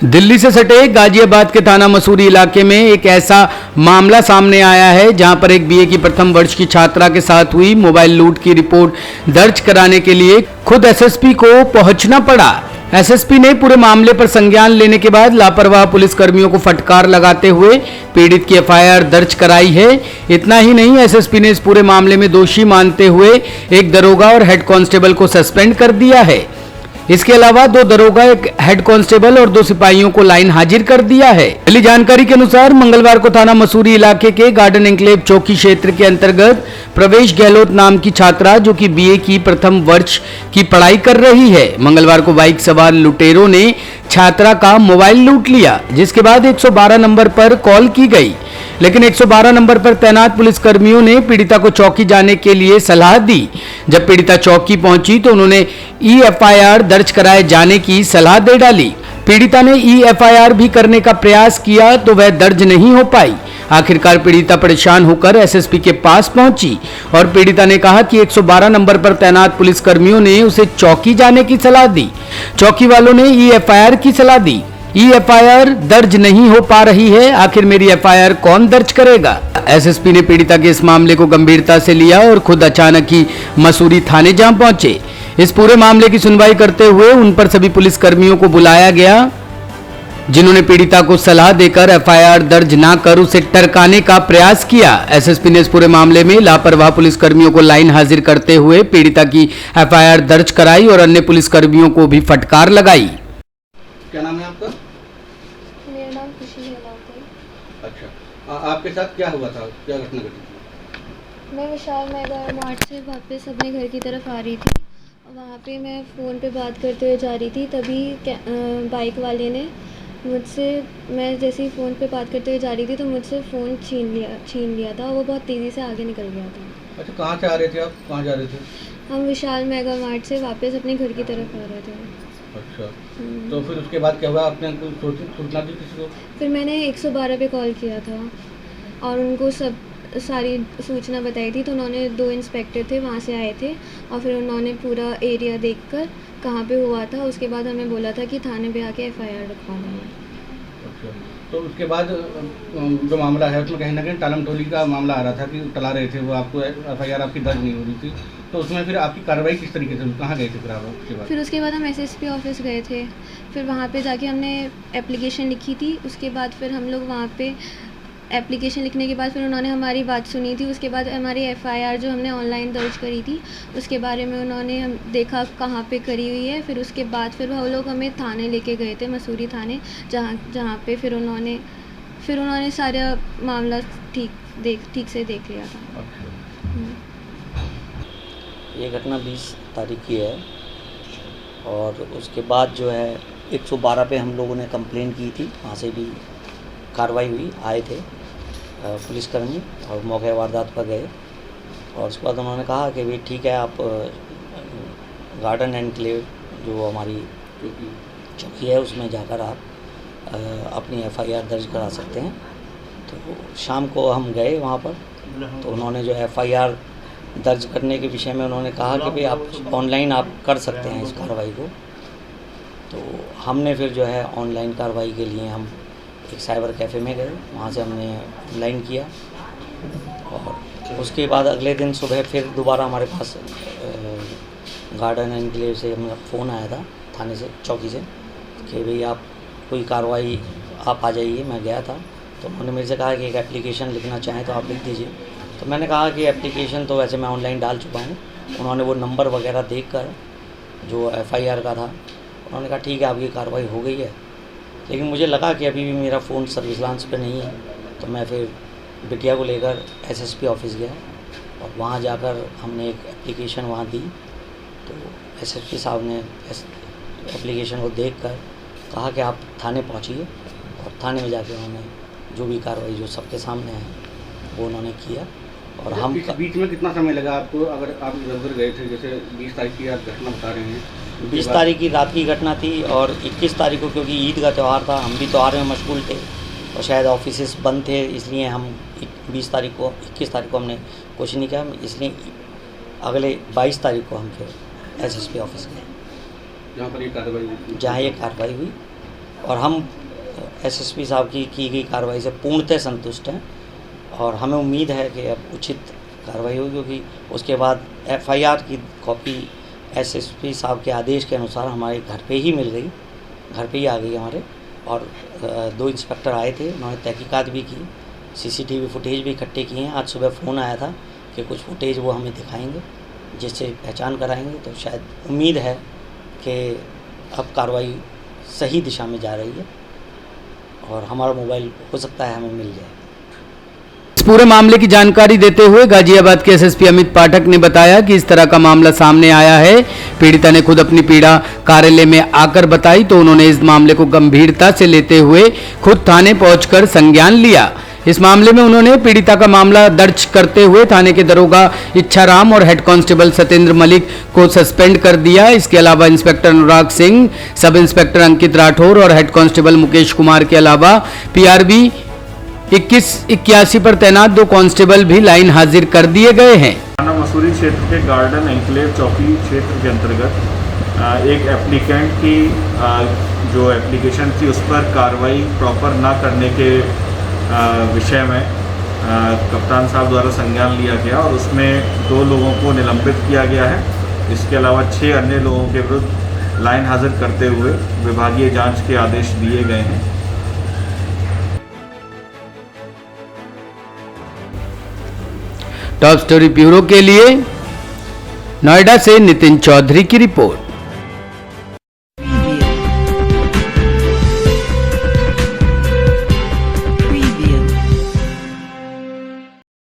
दिल्ली से सटे गाजियाबाद के थाना मसूरी इलाके में एक ऐसा मामला सामने आया है जहां पर एक बीए की प्रथम वर्ष की छात्रा के साथ हुई मोबाइल लूट की रिपोर्ट दर्ज कराने के लिए खुद एसएसपी को पहुंचना पड़ा। एसएसपी ने पूरे मामले पर संज्ञान लेने के बाद लापरवाह पुलिस कर्मियों को फटकार लगाते हुए पीड़ित की एफआईआर दर्ज कराई है। इतना ही नहीं, एसएसपी ने इस पूरे मामले में दोषी मानते हुए एक दरोगा और हेड कांस्टेबल को सस्पेंड कर दिया है। इसके अलावा 2 दरोगा, एक हेड कांस्टेबल और 2 सिपाहियों को लाइन हाजिर कर दिया है। मिली जानकारी के अनुसार मंगलवार को थाना मसूरी इलाके के गार्डन एन्क्लेव चौकी क्षेत्र के अंतर्गत प्रवेश गहलोत नाम की छात्रा जो कि बीए की प्रथम वर्ष की पढ़ाई कर रही है, मंगलवार को बाइक सवार लुटेरों ने छात्रा का मोबाइल लूट लिया, जिसके बाद 112 नंबर पर कॉल की गई, लेकिन 112 नंबर पर तैनात पुलिसकर्मियों ने पीड़िता को चौकी जाने के लिए सलाह दी। जब पीड़िता चौकी पहुंची तो उन्होंने ईएफआईआर दर्ज कराए जाने की सलाह दे डाली। पीड़िता ने ईएफआईआर भी करने का प्रयास किया तो वह दर्ज नहीं हो पाई। आखिरकार पीड़िता परेशान होकर एसएसपी के पास पहुंची और पीड़िता ने कहा कि 112 नंबर पर तैनात पुलिसकर्मियों ने उसे चौकी जाने की सलाह दी। चौकी वालों ने ईएफआईआर की सलाह दी। ईएफआईआर दर्ज नहीं हो पा रही है, आखिर मेरी एफआईआर कौन दर्ज करेगा। एसएसपी ने पीड़िता के इस मामले को गंभीरता से लिया और खुद अचानक ही मसूरी थाने जा पहुंचे। इस पूरे मामले की सुनवाई करते हुए उन पर सभी पुलिसकर्मियों को बुलाया गया जिन्होंने पीड़िता को सलाह देकर एफआईआर दर्ज ना कर उसे टरकाने का प्रयास किया। एसएसपी ने इस पूरे मामले में लापरवाह पुलिसकर्मियों को लाइन हाजिर करते हुए पीड़िता की एफआईआर दर्ज कराई और अन्य पुलिसकर्मियों को भी फटकार लगाई। क्या नाम है आपका? मेरा नाम खुशी गहलोत है। अच्छा, आपके साथ क्या हुआ था, क्या घटना घटी थी? मैं विशाल मेगा मार्ट से वापस अपने घर की तरफ आ रही थी। वहाँ पे मैं फ़ोन पे बात करते हुए जा रही थी, तभी बाइक वाले ने मुझसे, मैं जैसे ही फ़ोन पे बात करते हुए जा रही थी तो मुझसे फ़ोन छीन लिया था। वो बहुत तेज़ी से आगे निकल गया था। अच्छा, कहाँ से आ रहे थे आप, कहाँ जा रहे थे? हम विशाल मेगा मार्ट से वापस अपने घर की तरफ आ रहे थे। अच्छा, तो फिर उसके बाद क्या हुआ, आपने कोई सूचना दी किसी को? फिर मैंने 112 पे कॉल किया था और उनको सारी सूचना बताई थी। तो उन्होंने 2 इंस्पेक्टर थे, वहाँ से आए थे और फिर उन्होंने पूरा एरिया देखकर कहाँ पे हुआ था, उसके बाद हमें बोला था कि थाने पे आके एफआईआर रखवा देना। अच्छा, तो उसके बाद जो मामला है उसमें कहीं ना कहीं टालम टोली का मामला आ रहा था कि टला रहे थे वो, आपको एफआईआर आपकी दर्ज नहीं हो रही थी, तो उसमें फिर आपकी कार्रवाई किस तरीके से, कहाँ गए थे फिर आप उसके बाद? फिर उसके बाद हम एसएसपी ऑफिस गए थे। फिर वहाँ पे जाके हमने एप्लीकेशन लिखी थी। उसके बाद फिर हम लोग वहाँ पे एप्लीकेशन लिखने के बाद फिर उन्होंने हमारी बात सुनी थी। उसके बाद हमारी एफआईआर जो हमने ऑनलाइन दर्ज करी थी उसके बारे में उन्होंने हम देखा कहाँ पे करी हुई है। फिर उसके बाद फिर वो लोग हमें थाने लेके गए थे, मसूरी थाने, जहाँ पे फिर उन्होंने सारा मामला ठीक से देख लिया था। ये घटना 20 तारीख की है और उसके बाद जो है 112 पे हम लोगों ने कंप्लेन की थी, वहाँ से भी कार्रवाई हुई। आए थे पुलिसकर्मी और मौके वारदात पर गए और उसके बाद उन्होंने कहा कि भाई ठीक है, आप गार्डन एन्क्लेव जो हमारी चौकी है उसमें जाकर आप अपनी एफआईआर दर्ज करा सकते हैं। तो शाम को हम गए वहाँ पर, तो उन्होंने जो एफआईआर दर्ज करने के विषय में उन्होंने कहा कि भाई आप ऑनलाइन आप कर सकते हैं इस कार्रवाई को। तो हमने फिर जो है ऑनलाइन कार्रवाई के लिए हम एक साइबर कैफ़े में गए, वहाँ से हमने ऑनलाइन किया और उसके बाद अगले दिन सुबह फिर दोबारा हमारे पास गार्डन एन्क्लेव से हमें फ़ोन आया था थाने से, चौकी से, कि भाई आप कोई कार्रवाई आप आ जाइए। मैं गया था तो उन्होंने मेरे से कहा कि एक एप्लीकेशन लिखना चाहें तो आप लिख दीजिए। तो मैंने कहा कि एप्लीकेशन तो वैसे मैं ऑनलाइन डाल चुका हूँ। उन्होंने वो नंबर वगैरह देखकर जो एफआईआर का था, उन्होंने कहा ठीक है आपकी कार्रवाई हो गई है। लेकिन मुझे लगा कि अभी भी मेरा फ़ोन सर्विस लांच पे नहीं है, तो मैं फिर बिटिया को लेकर एसएसपी ऑफिस गया और वहाँ जाकर हमने एक एप्लीकेशन वहाँ दी। तो एसएसपी साहब ने एप्लीकेशन को देखकर कहा कि आप थाने पहुँचिए और थाने में जाके उन्होंने जो भी कार्रवाई जो सबके सामने है वो उन्होंने किया। और हम बीच में कितना समय लगा आपको, अगर आप इधर उधर गए थे, जैसे 20 तारीख की आप घटना बता रहे हैं, 20 तारीख की रात की घटना थी और 21 तारीख को क्योंकि ईद का त्यौहार था, हम भी त्यौहार में मशगूल थे और शायद ऑफिस बंद थे, इसलिए हम 21 तारीख को हमने कुछ नहीं किया। इसलिए अगले 22 तारीख को हम फिर एसएसपी ऑफिस गए, जहाँ पर ये कार्रवाई जहाँ ये कार्रवाई हुई और हम एसएसपी साहब की गई कार्रवाई से पूर्णतः संतुष्ट हैं और हमें उम्मीद है कि अब उचित कार्रवाई होगी, क्योंकि उसके बाद एफआईआर की कॉपी एसएसपी साहब के आदेश के अनुसार हमारे घर पे ही मिल गई, घर पे ही आ गई हमारे। और 2 इंस्पेक्टर आए थे, उन्होंने तहकीकात भी की, सीसीटीवी फुटेज भी इकट्ठे किए हैं। आज सुबह फ़ोन आया था कि कुछ फुटेज वो हमें दिखाएंगे, जिससे पहचान कराएंगे। तो शायद उम्मीद है कि अब कार्रवाई सही दिशा में जा रही है और हमारा मोबाइल हो सकता है हमें मिल जाए। इस पूरे मामले की जानकारी देते हुए गाजियाबाद के एसएसपी अमित पाठक ने बताया कि इस तरह का मामला सामने आया है। पीड़िता ने खुद अपनी पीड़ा कार्यालय में आकर बताई तो उन्होंने इस मामले को गंभीरता से लेते हुए खुद थाने पहुंचकर संज्ञान लिया। इस मामले में उन्होंने पीड़िता का मामला दर्ज करते हुए थाने के दरोगा इच्छाराम और हेड कांस्टेबल सत्येंद्र मलिक को सस्पेंड कर दिया। इसके अलावा inspector Anurag Singh, sub inspector अंकित राठौर और हेड कांस्टेबल मुकेश कुमार के अलावा पीआरबी 2181 पर तैनात 2 कांस्टेबल भी लाइन हाजिर कर दिए गए हैं। थाना मसूरी क्षेत्र के गार्डन एन्क्लेव चौकी क्षेत्र के अंतर्गत एक एप्लीकेंट की जो एप्लीकेशन थी उस पर कार्रवाई प्रॉपर ना करने के विषय में कप्तान साहब द्वारा संज्ञान लिया गया और उसमें 2 लोगों को निलंबित किया गया है। इसके अलावा 6 अन्य लोगों के विरुद्ध लाइन हाजिर करते हुए विभागीय जांच के आदेश दिए गए हैं। टॉप स्टोरी ब्यूरो के लिए नोएडा से नितिन चौधरी की रिपोर्ट।